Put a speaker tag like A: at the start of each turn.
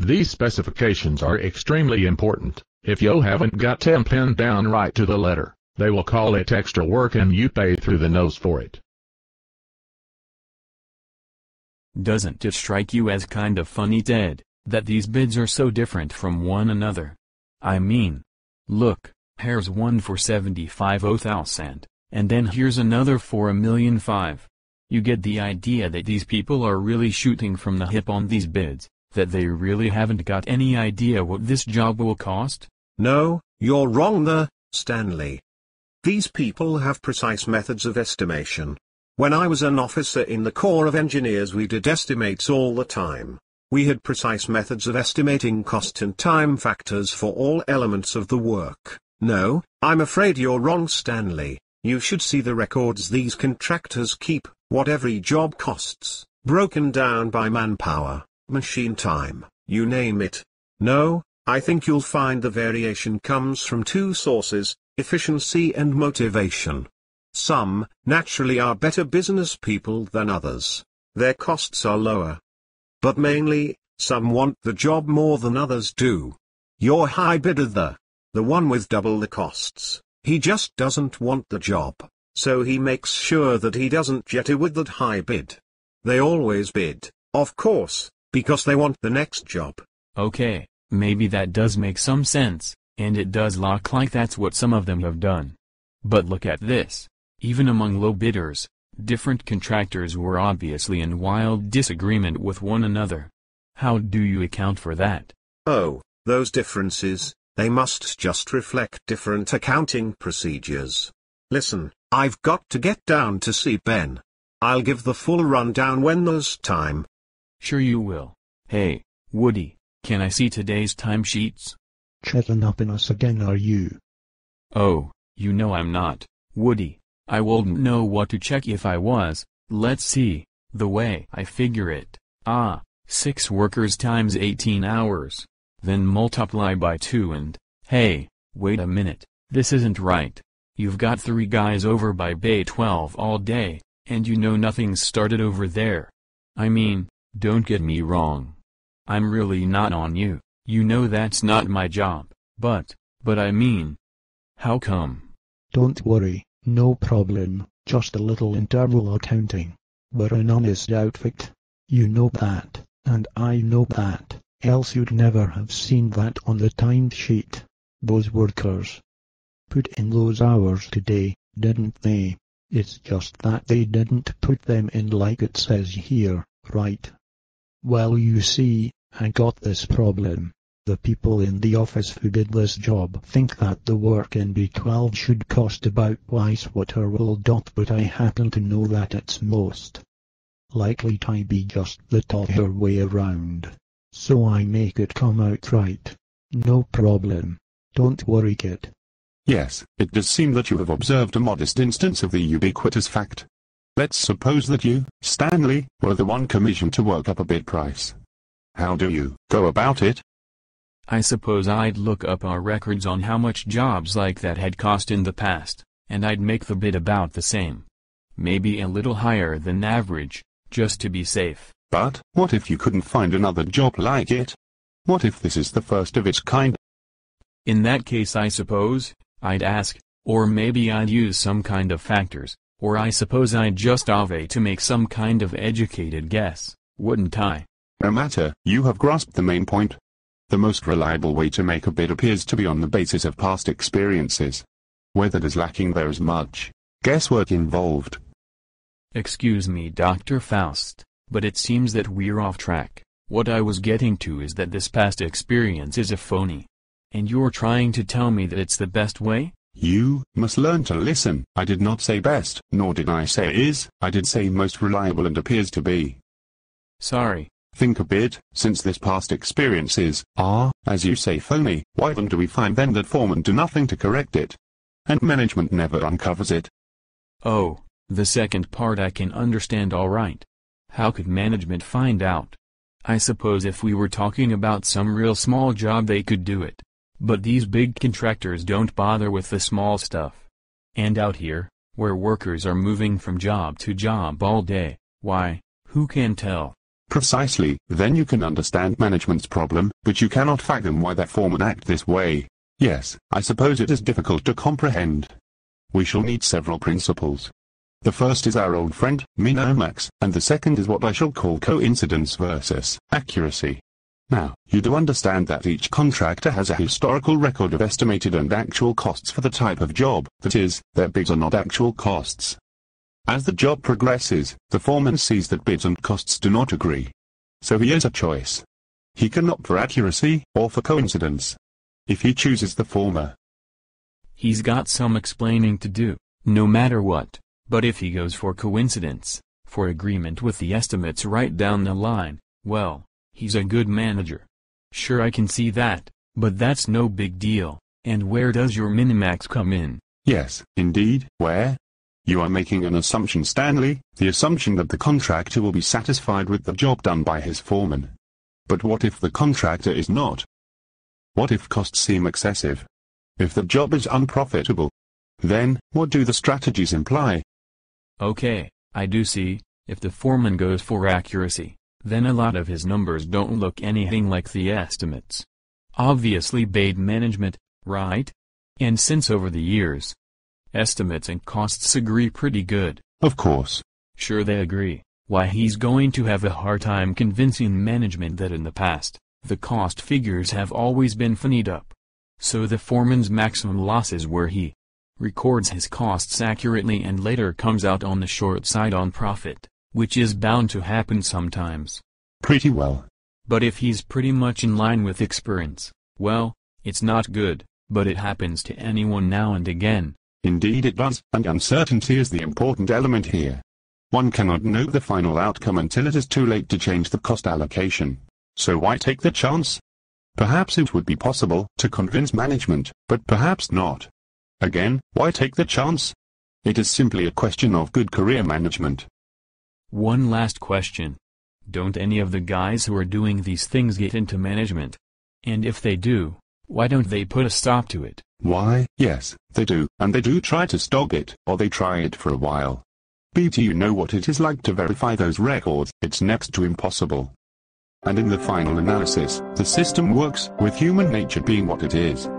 A: These specifications are extremely important. If you haven't got them pinned down right to the letter, they will call it extra work and you pay through the nose for it.
B: Doesn't it strike you as kind of funny, Ted, that these bids are so different from one another? I mean, look, here's one for 75,000, and then here's another for 1,500,000. You get the idea that these people are really shooting from the hip on these bids, that they really haven't got any idea what this job will cost?
C: No, you're wrong there, Stanley. These people have precise methods of estimation. When I was an officer in the Corps of Engineers, we did estimates all the time. We had precise methods of estimating cost and time factors for all elements of the work. No, I'm afraid you're wrong, Stanley. You should see the records these contractors keep, what every job costs, broken down by manpower, machine time, you name it. No, I think you'll find the variation comes from two sources, efficiency and motivation. Some, naturally, are better business people than others. Their costs are lower. But mainly, some want the job more than others do. Your high bidder, the one with double the costs, he just doesn't want the job, so he makes sure that he doesn't get it with that high bid. They always bid, of course, because they want the next job.
B: Okay, maybe that does make some sense, and it does look like that's what some of them have done. But look at this. Even among low bidders, different contractors were obviously in wild disagreement with one another. How do you account for that?
C: Oh, those differences, they must just reflect different accounting procedures. Listen, I've got to get down to see Ben. I'll give the full rundown when there's time.
B: Sure you will. Hey, Woody, can I see today's timesheets?
D: Checking up on us again, are you?
B: Oh, you know I'm not, Woody. I wouldn't know what to check if I was. Let's see, the way I figure it, 6 workers times 18 hours. Then multiply by 2 and, hey, wait a minute, this isn't right. You've got 3 guys over by Bay 12 all day, and you know nothing's started over there. I mean, don't get me wrong. I'm really not on you, you know that's not my job, but I mean, how come?
D: Don't worry. No problem, just a little internal accounting. We're an honest outfit. You know that, and I know that, else you'd never have seen that on the timesheet. Those workers put in those hours today, didn't they? It's just that they didn't put them in like it says here, right? Well, you see, I got this problem. The people in the office who did this job think that the work in B12 should cost about twice what her will. But I happen to know that it's most likely to be just the other way around. So I make it come out right. No problem. Don't worry, kid.
E: Yes, it does seem that you have observed a modest instance of the ubiquitous fact. Let's suppose that you, Stanley, were the one commissioned to work up a bid price. How do you go about it?
B: I suppose I'd look up our records on how much jobs like that had cost in the past, and I'd make the bid about the same. Maybe a little higher than average, just to be safe.
E: But, what if you couldn't find another job like it? What if this is the first of its kind?
B: In that case, I suppose, I'd ask, or maybe I'd use some kind of factors, or I suppose I'd just to make some kind of educated guess, wouldn't I?
E: No matter, you have grasped the main point. The most reliable way to make a bid appears to be on the basis of past experiences. Where that is lacking, there is much guesswork involved.
B: Excuse me, Dr. Faust, but it seems that we're off track. What I was getting to is that this past experience is a phony. And you're trying to tell me that it's the best way?
E: You must learn to listen. I did not say best, nor did I say is, I did say most reliable and appears to be.
B: Sorry.
E: Think a bit, since this past experiences are, as you say, phony, why then do we find then that foremen do nothing to correct it? And management never uncovers it?
B: Oh, the second part I can understand all right. How could management find out? I suppose if we were talking about some real small job they could do it. But these big contractors don't bother with the small stuff. And out here, where workers are moving from job to job all day, why, who can tell?
E: Precisely, then you can understand management's problem, but you cannot fathom why that foreman act this way. Yes, I suppose it is difficult to comprehend. We shall need several principles. The first is our old friend, min-max, and the second is what I shall call coincidence versus accuracy. Now, you do understand that each contractor has a historical record of estimated and actual costs for the type of job, that is, their bids are not actual costs. As the job progresses, the foreman sees that bids and costs do not agree. So he has a choice. He can opt for accuracy, or for coincidence. If he chooses the former,
B: he's got some explaining to do, no matter what. But if he goes for coincidence, for agreement with the estimates right down the line, well, he's a good manager. Sure, I can see that, but that's no big deal. And where does your minimax come in?
E: Yes, indeed, where? You are making an assumption, Stanley, the assumption that the contractor will be satisfied with the job done by his foreman. But what if the contractor is not? What if costs seem excessive? If the job is unprofitable? Then, what do the strategies imply?
B: Okay, I do see. If the foreman goes for accuracy, then a lot of his numbers don't look anything like the estimates. Obviously bad management, right? And since over the years, estimates and costs agree pretty good.
E: Of course.
B: Sure, they agree. Why, he's going to have a hard time convincing management that in the past, the cost figures have always been funnied up. So the foreman's maximum loss is where he records his costs accurately and later comes out on the short side on profit, which is bound to happen sometimes.
E: Pretty well.
B: But if he's pretty much in line with experience, well, it's not good, but it happens to anyone now and again.
E: Indeed it does, and uncertainty is the important element here. One cannot know the final outcome until it is too late to change the cost allocation. So why take the chance? Perhaps it would be possible to convince management, but perhaps not. Again, why take the chance? It is simply a question of good career management.
B: One last question. Don't any of the guys who are doing these things get into management? And if they do, why don't they put a stop to it?
E: Why, yes, they do, and they do try to stop it, or they try it for a while. BT, you know what it is like to verify those records, it's next to impossible. And in the final analysis, the system works, with human nature being what it is.